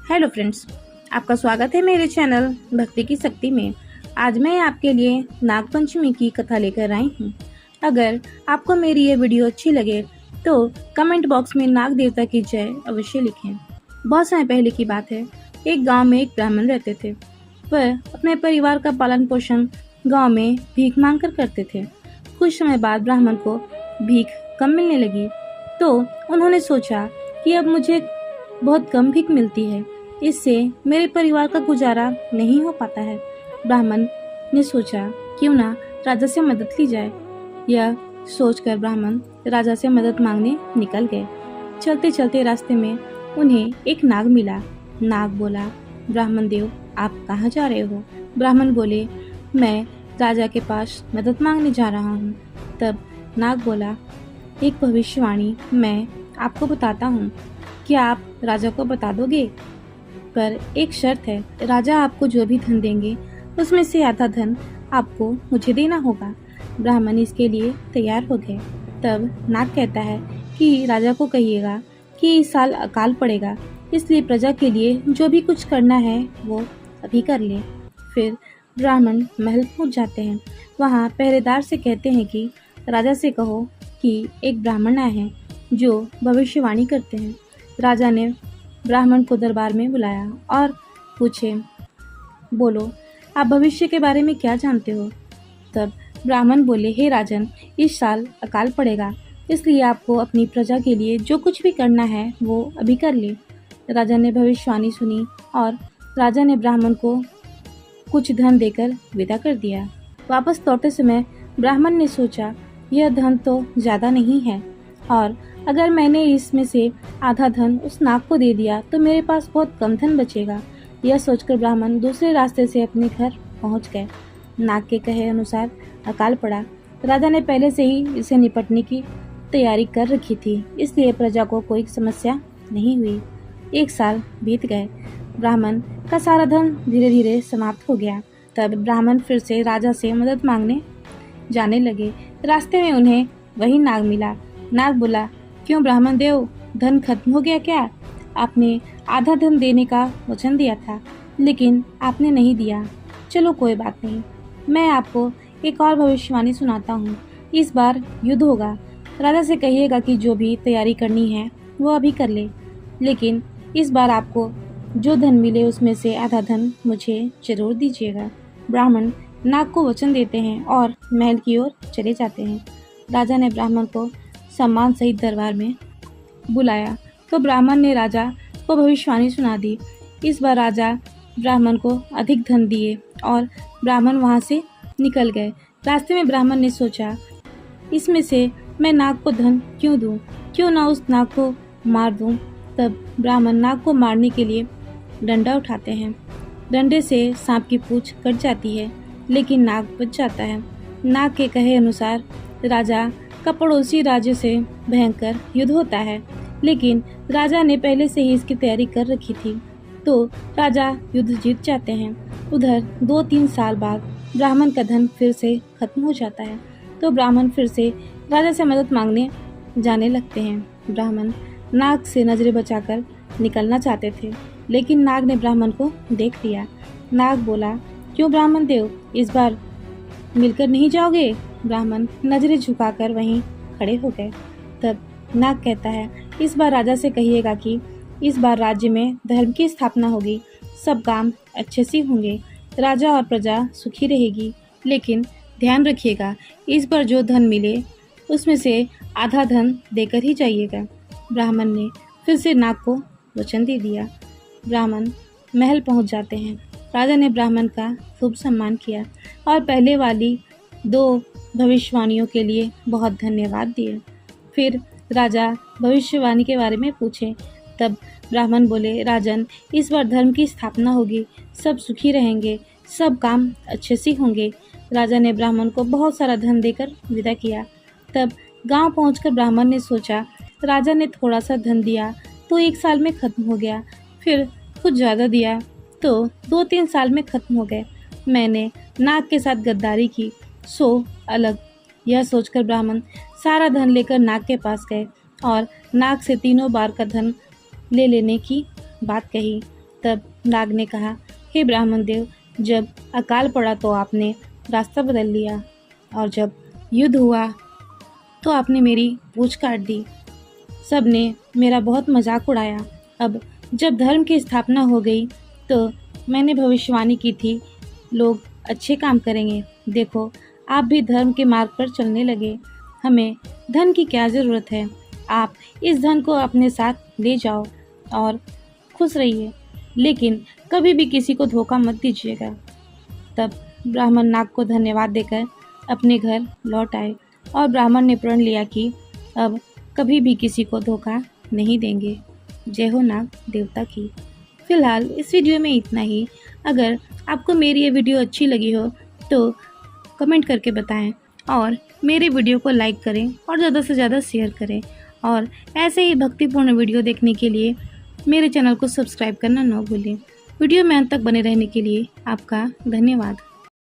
Hello friends, आपका स्वागत है मेरे चैनल भक्ति की शक्ति में। आज मैं आपके लिए नाग पंचमी की कथा लेकर आई हूँ। अगर आपको मेरी ये वीडियो अच्छी लगे तो कमेंट बॉक्स में नाग देवता की जय अवश्य लिखें। बहुत समय पहले की बात है, एक गांव में एक ब्राह्मण रहते थे। वह अपने परिवार का पालन पोषण गांव में भीख मांग कर करते थे। कुछ समय बाद ब्राह्मण को भीख कम मिलने लगी, तो उन्होंने सोचा कि अब मुझे बहुत कम भीख मिलती है, इससे मेरे परिवार का गुजारा नहीं हो पाता है। ब्राह्मण ने सोचा क्यों ना राजा से मदद ली जाए। यह सोचकर ब्राह्मण राजा से मदद मांगने निकल गए। चलते चलते रास्ते में उन्हें एक नाग मिला। नाग बोला, ब्राह्मण देव, आप कहाँ जा रहे हो? ब्राह्मण बोले, मैं राजा के पास मदद मांगने जा रहा हूँ। तब नाग बोला, एक भविष्यवाणी मैं आपको बताता हूँ, क्या आप राजा को बता दोगे? पर एक शर्त है, राजा आपको जो भी धन देंगे उसमें से आधा धन आपको मुझे देना होगा। ब्राह्मण इसके लिए तैयार हो गए। तब नाग कहता है कि राजा को कहिएगा कि इस साल अकाल पड़ेगा, इसलिए प्रजा के लिए जो भी कुछ करना है वो अभी कर ले। फिर ब्राह्मण महल पहुंच जाते हैं। वहाँ पहरेदार से कहते हैं कि राजा से कहो कि एक ब्राह्मण आए हैं जो भविष्यवाणी करते हैं। राजा ने ब्राह्मण को दरबार में बुलाया और पूछे, बोलो, आप भविष्य के बारे में क्या जानते हो? तब ब्राह्मण बोले, हे राजन, इस साल अकाल पड़ेगा, इसलिए आपको अपनी प्रजा के लिए जो कुछ भी करना है वो अभी कर ले। राजा ने भविष्यवाणी सुनी और राजा ने ब्राह्मण को कुछ धन देकर विदा कर दिया। वापस लौटते समय ब्राह्मण ने सोचा, यह धन तो ज़्यादा नहीं है, और अगर मैंने इसमें से आधा धन उस नाग को दे दिया तो मेरे पास बहुत कम धन बचेगा। यह सोचकर ब्राह्मण दूसरे रास्ते से अपने घर पहुंच गए। नाग के कहे अनुसार अकाल पड़ा। राजा ने पहले से ही इसे निपटने की तैयारी कर रखी थी, इसलिए प्रजा को कोई समस्या नहीं हुई। एक साल बीत गए। ब्राह्मण का सारा धन धीरे धीरे समाप्त हो गया। तब ब्राह्मण फिर से राजा से मदद मांगने जाने लगे। रास्ते में उन्हें वही नाग मिला। नाग बोला, क्यों ब्राह्मण देव, धन खत्म हो गया क्या? आपने आधा धन देने का वचन दिया था, लेकिन आपने नहीं दिया। चलो कोई बात नहीं, मैं आपको एक और भविष्यवाणी सुनाता हूँ। इस बार युद्ध होगा। राजा से कहिएगा कि जो भी तैयारी करनी है वो अभी कर ले, लेकिन इस बार आपको जो धन मिले उसमें से आधा धन मुझे जरूर दीजिएगा। ब्राह्मण नाग को वचन देते हैं और महल की ओर चले जाते हैं। राजा ने ब्राह्मण को सम्मान सहित दरबार में बुलाया तो ब्राह्मण ने राजा को भविष्यवाणी सुना दी। इस बार राजा ब्राह्मण को अधिक धन दिए और ब्राह्मण वहां से निकल गए। रास्ते में ब्राह्मण ने सोचा, इसमें से मैं नाग को धन क्यों दूं? क्यों ना उस नाग को मार दूं? तब ब्राह्मण नाग को मारने के लिए डंडा उठाते हैं। डंडे से सांप की पूंछ कट जाती है, लेकिन नाग बच जाता है। नाग के कहे अनुसार राजा का पड़ोसी राज्य से भयंकर युद्ध होता है, लेकिन राजा ने पहले से ही इसकी तैयारी कर रखी थी, तो राजा युद्ध जीत जाते हैं। उधर 2-3 साल बाद ब्राह्मण का धन फिर से खत्म हो जाता है, तो ब्राह्मण फिर से राजा से मदद मांगने जाने लगते हैं। ब्राह्मण नाग से नजरें बचाकर निकलना चाहते थे, लेकिन नाग ने ब्राह्मण को देख लिया। नाग बोला, क्यों ब्राह्मण देव, इस बार मिलकर नहीं जाओगे? ब्राह्मण नजरें झुकाकर वहीं खड़े हो गए। तब नाग कहता है, इस बार राजा से कहिएगा कि इस बार राज्य में धर्म की स्थापना होगी, सब काम अच्छे से होंगे, राजा और प्रजा सुखी रहेगी, लेकिन ध्यान रखिएगा इस बार जो धन मिले उसमें से आधा धन देकर ही जाइएगा। ब्राह्मण ने फिर से नाग को वचन दे दिया। ब्राह्मण महल पहुंच जाते हैं। राजा ने ब्राह्मण का खूब सम्मान किया और पहले वाली 2 भविष्यवाणियों के लिए बहुत धन्यवाद दिए। फिर राजा भविष्यवाणी के बारे में पूछे। तब ब्राह्मण बोले, राजन, इस बार धर्म की स्थापना होगी, सब सुखी रहेंगे, सब काम अच्छे से होंगे। राजा ने ब्राह्मण को बहुत सारा धन देकर विदा किया। तब गांव पहुंचकर ब्राह्मण ने सोचा, राजा ने थोड़ा सा धन दिया तो 1 साल में खत्म हो गया, फिर कुछ ज़्यादा दिया तो 2-3 साल में खत्म हो गए। मैंने नाग के साथ गद्दारी की, सो अलग। यह सोचकर ब्राह्मण सारा धन लेकर नाग के पास गए और नाग से 3 बार का धन ले लेने की बात कही। तब नाग ने कहा, हे ब्राह्मण देव, जब अकाल पड़ा तो आपने रास्ता बदल लिया और जब युद्ध हुआ तो आपने मेरी पूंछ काट दी। सब ने मेरा बहुत मजाक उड़ाया। अब जब धर्म की स्थापना हो गई तो मैंने भविष्यवाणी की थी, लोग अच्छे काम करेंगे। देखो, आप भी धर्म के मार्ग पर चलने लगे। हमें धन की क्या ज़रूरत है? आप इस धन को अपने साथ ले जाओ और खुश रहिए, लेकिन कभी भी किसी को धोखा मत दीजिएगा। तब ब्राह्मण नाग को धन्यवाद देकर अपने घर लौट आए और ब्राह्मण ने प्रण लिया कि अब कभी भी किसी को धोखा नहीं देंगे। जय हो नाग देवता की। फिलहाल इस वीडियो में इतना ही। अगर आपको मेरी ये वीडियो अच्छी लगी हो तो कमेंट करके बताएं और मेरे वीडियो को लाइक करें और ज़्यादा से ज़्यादा शेयर करें। और ऐसे ही भक्तिपूर्ण वीडियो देखने के लिए मेरे चैनल को सब्सक्राइब करना न भूलें। वीडियो में अंत तक बने रहने के लिए आपका धन्यवाद।